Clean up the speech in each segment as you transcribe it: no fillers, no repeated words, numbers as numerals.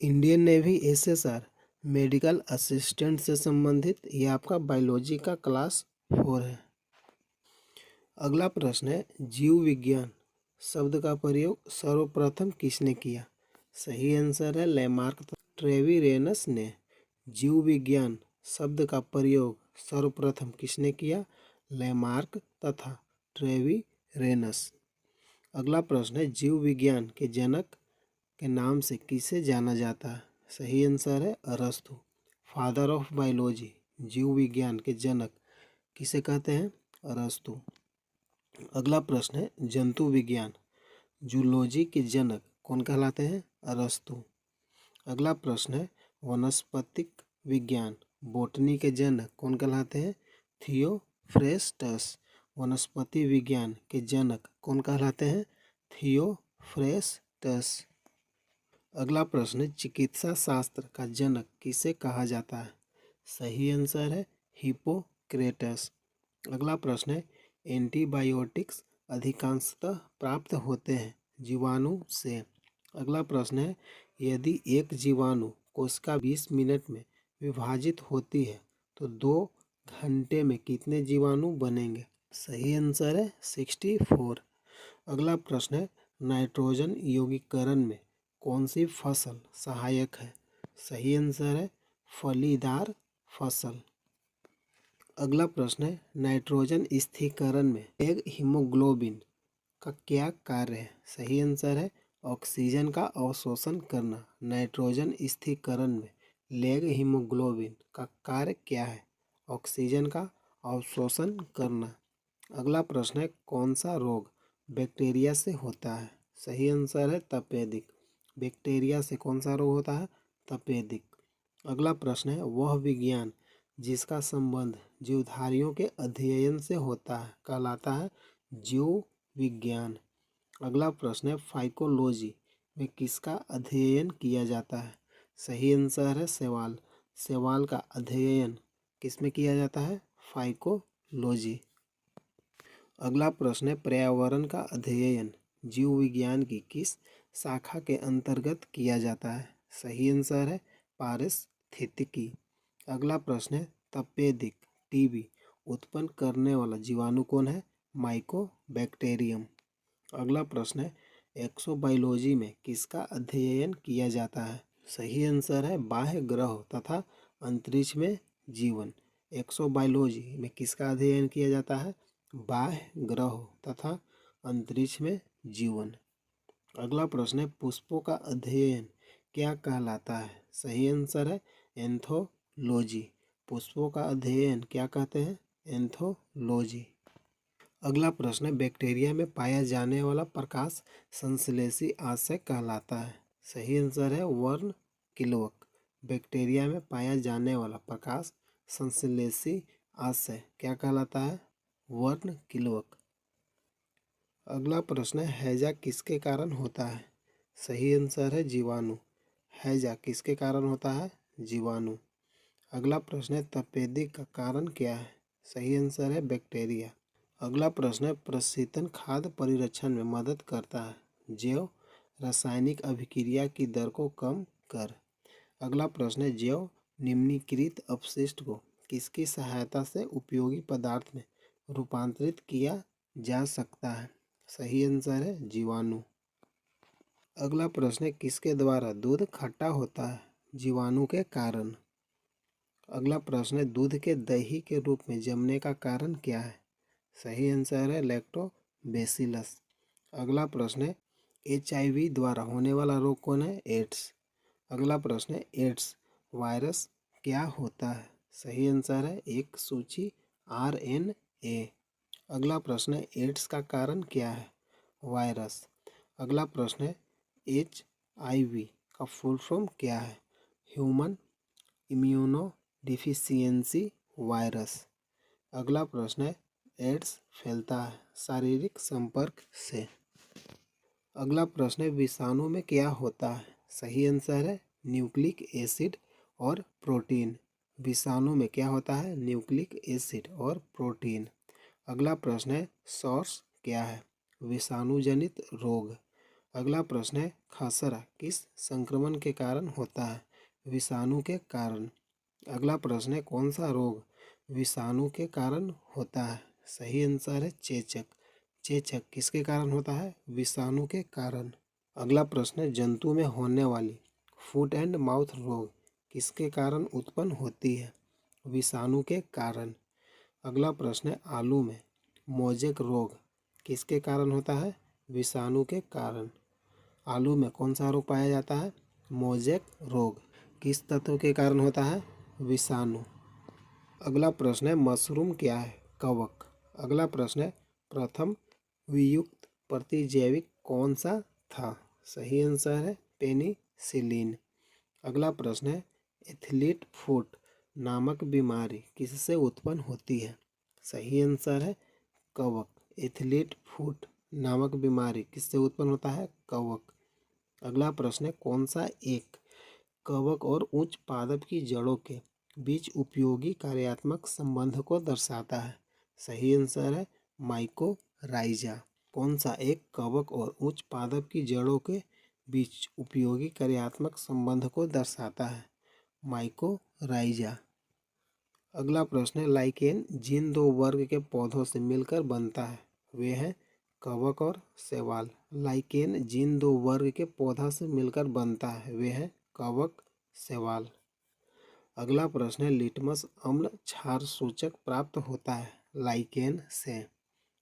Indian navy SSR medical assistant से संबंधित ये आपका बायोलॉजी का क्लास 4 है। अगला प्रश्न है, जीव विज्ञान शब्द का प्रयोग सर्वप्रथम किसने किया? सही आंसर है लेमार्क ट्रेविरेनस ने। जीव विज्ञान शब्द का प्रयोग सर्वप्रथम किसने किया? लेमार्क तथा ट्रेविरेनस। अगला प्रश्न है, जीव विज्ञान के जनक के नाम से किसे जाना जाता है? सही आंसर है अरस्तु, फादर ऑफ बायोलॉजी। जीव विज्ञान के जनक किसे कहते हैं? अरस्तु। अगला प्रश्न है, जंतु विज्ञान जूलॉजी के जनक कौन कहलाते हैं? अरस्तु। अगला प्रश्न है, वनस्पतिक विज्ञान बोटनी के जनक कौन कहलाते हैं? थियोफ्रेस्टस। वनस्पति विज्ञान के जनक कौन कहलाते हैं? थियोफ्रेस्टस। अगला प्रश्न, चिकित्सा शास्त्र का जनक किसे कहा जाता है? सही आंसर है हिप्पोक्रेटस। अगला प्रश्न है, एंटीबायोटिक्स अधिकांशतः प्राप्त होते हैं जीवाणु से। अगला प्रश्न है, यदि एक जीवाणु कोशिका 20 मिनट में विभाजित होती है तो 2 घंटे में कितने जीवाणु बनेंगे? सही आंसर है 64। अगला प्रश्न है, नाइट्रोजन यौगिकीकरण में कौन सी फसल सहायक है? सही आंसर है फलीदार फसल। अगला प्रश्न है, नाइट्रोजन स्थिरीकरण में लेग हीमोग्लोबिन का क्या कार्य है? सही आंसर है ऑक्सीजन का अवशोषण करना। नाइट्रोजन स्थिरीकरण में लेग हीमोग्लोबिन का कार्य क्या है? ऑक्सीजन का अवशोषण करना। अगला प्रश्न है, कौन सा रोग बैक्टीरिया से होता है? सही आंसर है तपेदिक। बैक्टीरिया से कौन सा रोग होता है? तपेदिक। अगला प्रश्न है, वह विज्ञान जिसका संबंध जीवधारियों के अध्ययन से होता है कहलाता है जीव विज्ञान। अगला प्रश्न है, फाइकोलॉजी में किसका अध्ययन किया जाता है? सही आंसर है शैवाल। शैवाल का अध्ययन किसमें किया जाता है? फाइकोलॉजी। अगला प्रश्न है, पर्यावरण का अध्ययन जीव विज्ञान की किस शाखा के अंतर्गत किया जाता है? सही आंसर है पारिस्थितिकी। अगला प्रश्न है, तपेदिक टीबी उत्पन्न करने वाला जीवाणु कौन है? माइकोबैक्टीरियम। अगला प्रश्न है, एक्सोबायोलॉजी में किसका अध्ययन किया जाता है? सही आंसर है बाह्य ग्रह तथा अंतरिक्ष में जीवन। एक्सोबायोलॉजी में किसका अध्ययन किया जाता है? बाह्य ग्रह तथा अंतरिक्ष में जीवन। अगला प्रश्न है, पुष्पों का अध्ययन क्या कहलाता है? सही आंसर है एंथोलॉजी। पुष्पों का अध्ययन क्या कहते हैं? एंथोलॉजी। अगला प्रश्न है, बैक्टीरिया में पाया जाने वाला प्रकाश संश्लेषी आशय कहलाता है? सही आंसर है वर्ण किल्वक। बैक्टीरिया में पाया जाने वाला प्रकाश संश्लेषी आशय क्या कहलाता है? वर्ण किल्वक। अगला प्रश्न है, हैजा किसके कारण होता है? सही आंसर है जीवाणु। हैजा किसके कारण होता है? जीवाणु। अगला प्रश्न है, तपेदिक का कारण क्या है? सही आंसर है बैक्टीरिया। अगला प्रश्न है, प्रशीतन खाद्य परिरक्षण में मदद करता है जैव रासायनिक अभिक्रिया की दर को कम कर। अगला प्रश्न है, जैव निम्नीकृत अपशिष्ट को किसकी सहायता से उपयोगी पदार्थ में रूपांतरित किया जा सकता है? सही आंसर है जीवाणु। अगला प्रश्न है, किसके द्वारा दूध खट्टा होता है? जीवाणु के कारण। अगला प्रश्न है, दूध के दही के रूप में जमने का कारण क्या है? सही आंसर है लैक्टोबैसिलस। अगला प्रश्न है, HIV द्वारा होने वाला रोग कौन है? एड्स। अगला प्रश्न है, एड्स वायरस क्या होता है? सही आंसर है एक सूची RNA। अगला प्रश्न है, एड्स का कारण क्या है? वायरस। अगला प्रश्न है, HIV का फुल फॉर्म क्या है? Human immuno deficiency virus. अगला प्रश्न है, एड्स फैलता है शारीरिक संपर्क से। अगला प्रश्न है, विषाणु में क्या होता है? सही आंसर है न्यूक्लिक एसिड और प्रोटीन। विषाणु में क्या होता है? न्यूक्लिक एसिड और प्रोटीन। अगला प्रश्न है, सॉर्स क्या है? विषाणु जनित रोग। अगला प्रश्न है खसरा किस संक्रमण के कारण होता है? विषाणु के कारण। अगला प्रश्न है कौन सा रोग विषाणु के कारण होता है? सही आंसर है चेचक। चेचक किसके कारण होता है? विषाणु के कारण। अगला प्रश्न है जंतु में होने वाली फुट एंड माउथ रोग किसके कारण उत्पन्न होती है? विषाणु के कारण। अगला प्रश्न है आलू में मोजेक रोग किसके कारण होता है? विषाणु के कारण। आलू में कौन सा रोग पाया जाता है? मोजेक रोग। किस तत्व के कारण होता है? विषाणु। अगला प्रश्न है मशरूम क्या है? कवक। अगला प्रश्न है प्रथम वियुक्त प्रतिजैविक कौन सा था? सही आंसर है पेनिसिलिन। अगला प्रश्न है एथलीट फुट नामक बीमारी किससे उत्पन्न होती है? सही आंसर है कवक। एथलीट फुट नामक बीमारी किससे उत्पन्न होता है? कवक। अगला प्रश्न है कौन सा एक कवक और उच्च पादप की जड़ों के बीच उपयोगी कार्यात्मक संबंध को दर्शाता है? सही आंसर है माइकोराइजा। कौन सा एक कवक और उच्च पादप की जड़ों के बीच उपयोगी कार्यात्मक संबंध को दर्शाता है? माइकोराइजा। अगला प्रश्न है लाइकेन जिन दो वर्ग के पौधों से मिलकर बनता है वे हैं कवक और शैवाल। लाइकेन जिन दो वर्ग के पौधा से मिलकर बनता है वे हैं कवक शैवाल। अगला प्रश्न है लिटमस अम्ल क्षार सूचक प्राप्त होता है लाइकेन से।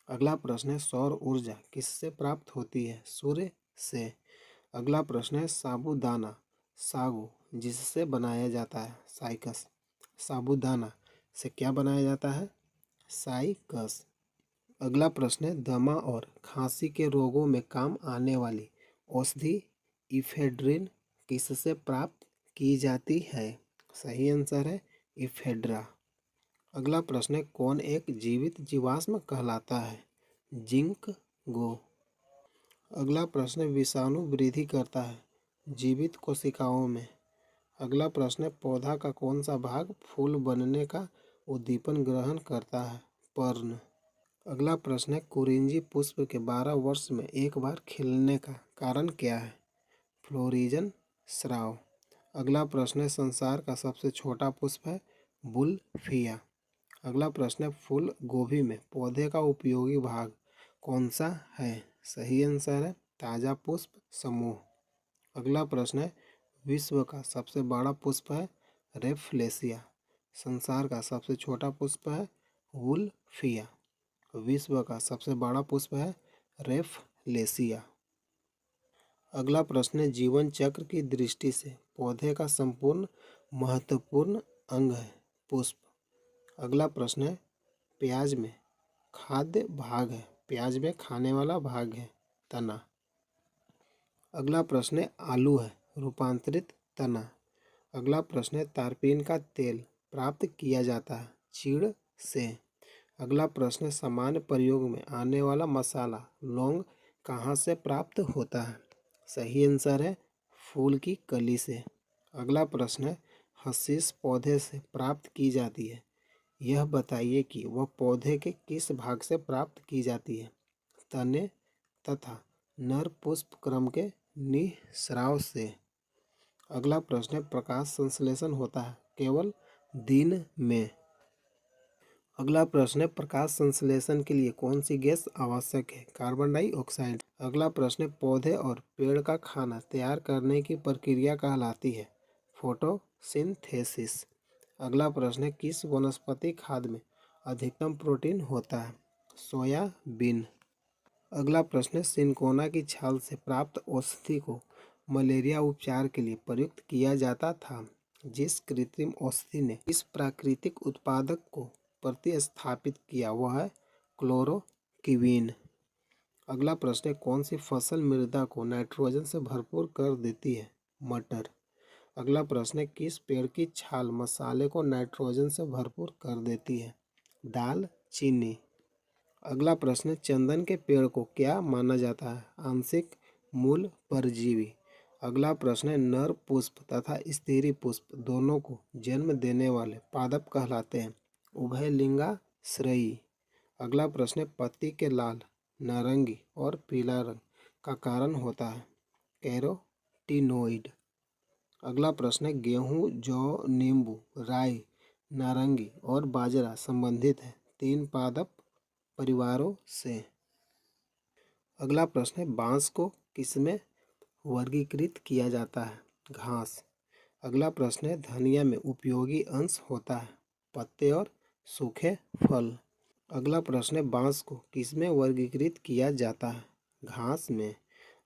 अगला प्रश्न है सौर ऊर्जा किससे प्राप्त होती है? सूर्य से। अगला प्रश्न है साबूदाना सागू जिससे बनाया जाता है साइकस। साबूदाना से क्या बनाया जाता है? साइकस। अगला प्रश्न है दमा और खांसी के रोगों में काम आने वाली औषधि इफेड्रिन किससे प्राप्त की जाती है? सही आंसर है इफेड्रा। अगला प्रश्न है कौन एक जीवित जीवाश्म कहलाता है? जिंक गो। अगला प्रश्न है विषाणु वृद्धि करता है जीवित कोशिकाओं में। अगला प्रश्न है पौधा का कौन सा भाग फूल बनने का उद्दीपन ग्रहण करता है? पर्ण। अगला प्रश्न है कुरिंजी पुष्प के 12 वर्ष में एक बार खिलने का कारण क्या है? फ्लोरिजन स्राव। अगला प्रश्न है संसार का सबसे छोटा पुष्प है बुलफिया। अगला प्रश्न है फूल गोभी में पौधे का उपयोगी भाग कौन सा है? सही आंसर है ताजा पुष्प समूह। अगला प्रश्न है विश्व का सबसे बड़ा पुष्प है रेफलेसिया। संसार का सबसे छोटा पुष्प है वुल्फिया। विश्व का सबसे बड़ा पुष्प है रेफलेसिया। अगला प्रश्न है जीवन चक्र की दृष्टि से पौधे का संपूर्ण महत्वपूर्ण अंग है पुष्प। अगला प्रश्न है प्याज में खाद्य भाग है प्याज में खाने वाला भाग है तना। अगला प्रश्न है आलू है रूपांतरित तना। अगला प्रश्न है तारपीन का तेल प्राप्त किया जाता है चीड़ से। अगला प्रश्न है सामान्य प्रयोग में आने वाला मसाला लौंग कहाँ से प्राप्त होता है? सही आंसर है फूल की कली से। अगला प्रश्न है हशीश पौधे से प्राप्त की जाती है यह बताइए कि वह पौधे के किस भाग से प्राप्त की जाती है? तने तथा नर पुष्प क्रम के निःस्राव से। अगला प्रश्न है प्रकाश संश्लेषण होता है केवल दिन में। अगला प्रश्न है प्रकाश संश्लेषण के लिए कौन सी गैस आवश्यक है? Carbon dioxide. अगला प्रश्न है पौधे और पेड़ का खाना तैयार करने की प्रक्रिया कहलाती है फोटोसिंथेसिस। अगला प्रश्न है किस वनस्पति खाद्य में अधिकतम प्रोटीन होता है? सोयाबीन। अगला प्रश्न है सिनकोना की छाल से प्राप्त औषधि को मलेरिया उपचार के लिए प्रयुक्त किया जाता था। जिस कृत्रिम औषधि ने इस प्राकृतिक उत्पादक को प्रतिस्थापित किया वह है क्लोरोक्विन। अगला प्रश्न है कौन सी फसल मृदा को नाइट्रोजन से भरपूर कर देती है? मटर। अगला प्रश्न है किस पेड़ की छाल मसाले को नाइट्रोजन से भरपूर कर देती है? दालचीनी। अगला प्रश्न है चंदन के पेड़ को क्या माना जाता है? आंशिक मूल परजीवी। अगला प्रश्न है नर पुष्प तथा स्त्री पुष्प दोनों को जन्म देने वाले पादप कहलाते हैं उभयलिंगाश्रयी। अगला प्रश्न है पत्ती के लाल नारंगी और पीला रंग का कारण होता है? कैरोटीनोइड। अगला प्रश्न है गेहूँ, जौ, नींबू, राई, नारंगी और बाजरा संबंधित है 3 पादप परिवारों से। अगला प्रश्न है बांस को किसमें वर्गीकृत किया जाता है? घास। अगला प्रश्न है धनिया में उपयोगी अंश होता है? पत्ते और सूखे फल। अगला प्रश्न है बांस को किसमें वर्गीकृत किया जाता है? घास में।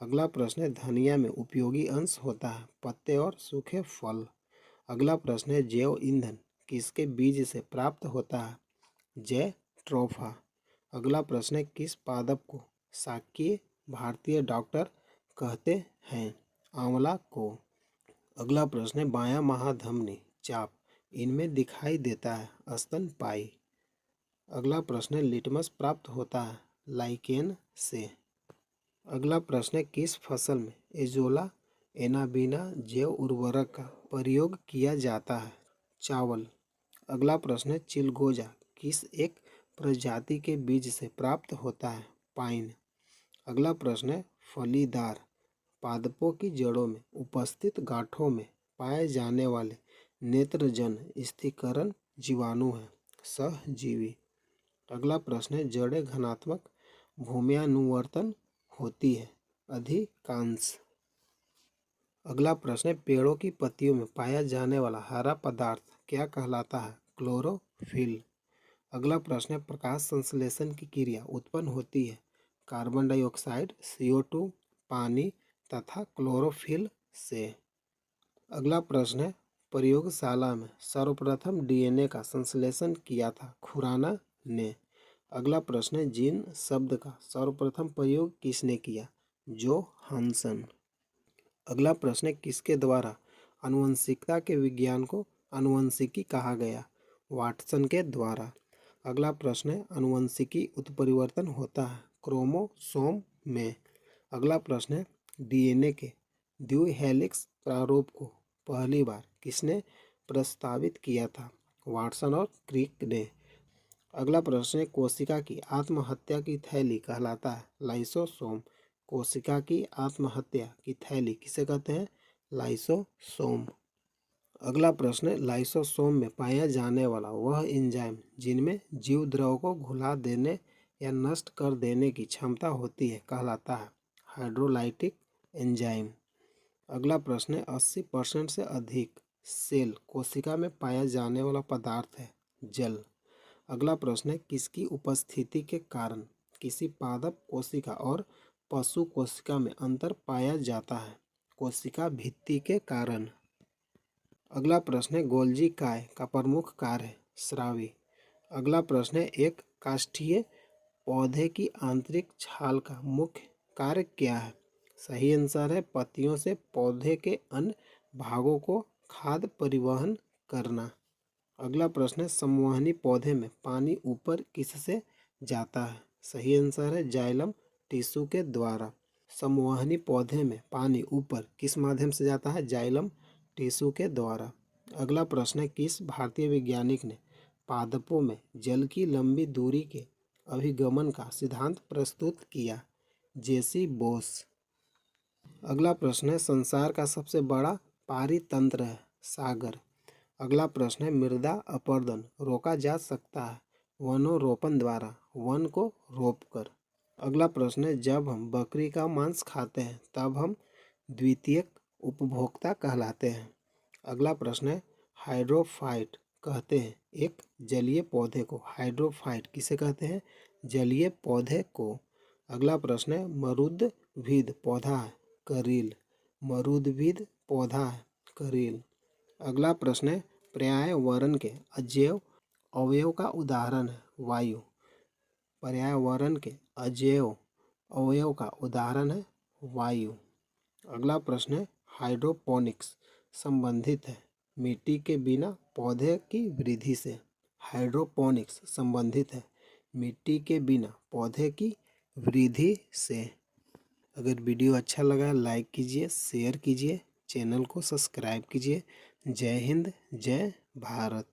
अगला प्रश्न है धनिया में उपयोगी अंश होता है? पत्ते और सूखे फल। अगला प्रश्न है जैव ईंधन किसके बीज से प्राप्त होता है? जैट्रोफा। अगला प्रश्न है किस पादप को शाकीय भारतीय डॉक्टर कहते हैं? आंवला को। अगला प्रश्न है बायां महाधमनी चाप इनमें दिखाई देता है? स्तनपायी। अगला प्रश्न है लिटमस प्राप्त होता है? लाइकेन से। अगला प्रश्न है किस फसल में एजोला एनाबीना जैव उर्वरक का प्रयोग किया जाता है? चावल। अगला प्रश्न है चिलगोजा किस एक प्रजाति के बीज से प्राप्त होता है? पाइन। अगला प्रश्न है फलीदार पादपों की जड़ों में उपस्थित गांठों में पाए जाने वाले नेत्रजन स्थिरीकरण जीवाणु हैं? सहजीवी। अगला प्रश्न है जड़ें घनात्मक भूम्यानुवर्तन होती है? अधिकांश। अगला प्रश्न है पेड़ों की पत्तियों में पाया जाने वाला हरा पदार्थ क्या कहलाता है? क्लोरोफिल। अगला प्रश्न है प्रकाश संश्लेषण की क्रिया उत्पन्न होती है? कार्बन डाइऑक्साइड, CO2, पानी तथा क्लोरोफिल से। अगला प्रश्न है प्रयोगशाला में सर्वप्रथम DNA का संश्लेषण किया था? खुराना ने। अगला प्रश्न है जीन शब्द का सर्वप्रथम प्रयोग किसने किया? जोहानसन। अगला प्रश्न है किसके द्वारा आनुवंशिकता के विज्ञान को आनुवंशिकी कहा गया? वाटसन के द्वारा। अगला प्रश्न है आनुवंशिकी उत्परिवर्तन होता है क्रोमोसोम में। अगला प्रश्न है DNA के द्विहेलिक्स प्रारूप को पहली बार किसने प्रस्तावित किया था? वाटसन और क्रिक ने। अगला प्रश्न है कोशिका की आत्महत्या की थैली कहलाता है? लाइसोसोम। कोशिका की आत्महत्या की थैली किसे कहते हैं? लाइसोसोम। अगला प्रश्न है लाइसोसोम में पाया जाने वाला वह एंजाइम जिनमें जीव द्रव को घुला देने या नष्ट कर देने की क्षमता होती है कहलाता है? Hydrolytic enzyme. अगला प्रश्न है 80% से अधिक सेल कोशिका में पाया जाने वाला पदार्थ है? जल। अगला प्रश्न है किसकी उपस्थिति के कारण किसी पादप कोशिका और पशु कोशिका में अंतर पाया जाता है? कोशिका भित्ति के कारण। अगला प्रश्न है गोल्जी काय का प्रमुख कार्य है? स्रावी। अगला प्रश्न है एक काष्ठीय पौधे की आंतरिक छाल का मुख्य कार्य क्या है? सही आंसर है पत्तियों से पौधे के अन्य भागों को खाद्य परिवहन करना। अगला प्रश्न है संवहनी पौधे में पानी ऊपर किससे जाता है? सही आंसर है जाइलम टिश्यू के द्वारा। संवहनी पौधे में पानी ऊपर किस माध्यम से जाता है? जाइलम टिश्यू के द्वारा। अगला प्रश्न है किस भारतीय वैज्ञानिक ने पादपों में जल की लंबी दूरी के अभिगमन का सिद्धांत प्रस्तुत किया? जेसी बोस। अगला प्रश्न है संसार का सबसे बड़ा पारितंत्र है? सागर। अगला प्रश्न है मृदा अपरदन रोका जा सकता है वनोरोपण द्वारा? वन को रोपकर। अगला प्रश्न है जब हम बकरी का मांस खाते हैं तब हम द्वितीयक उपभोक्ता कहलाते हैं? अगला प्रश्न है हाइड्रोफाइट कहते हैं एक जलीय पौधे को? हाइड्रोफाइट किसे कहते हैं? जलीय पौधे को। अगला प्रश्न है मरुदभिद पौधा है? करील। मरुदभिद पौधा है? करील। अगला प्रश्न है पर्यावरण के अजैव अवयव का उदाहरण है? वायु। पर्यावरण के अजैव अवयव का उदाहरण है? वायु। अगला प्रश्न है हाइड्रोपोनिक्स संबंधित है? मिट्टी के बिना पौधे की वृद्धि से। हाइड्रोपोनिक्स संबंधित है मिट्टी के बिना पौधे की वृद्धि से। अगर वीडियो अच्छा लगा लाइक कीजिए, शेयर कीजिए, चैनल को सब्सक्राइब कीजिए। जय हिंद, जय भारत।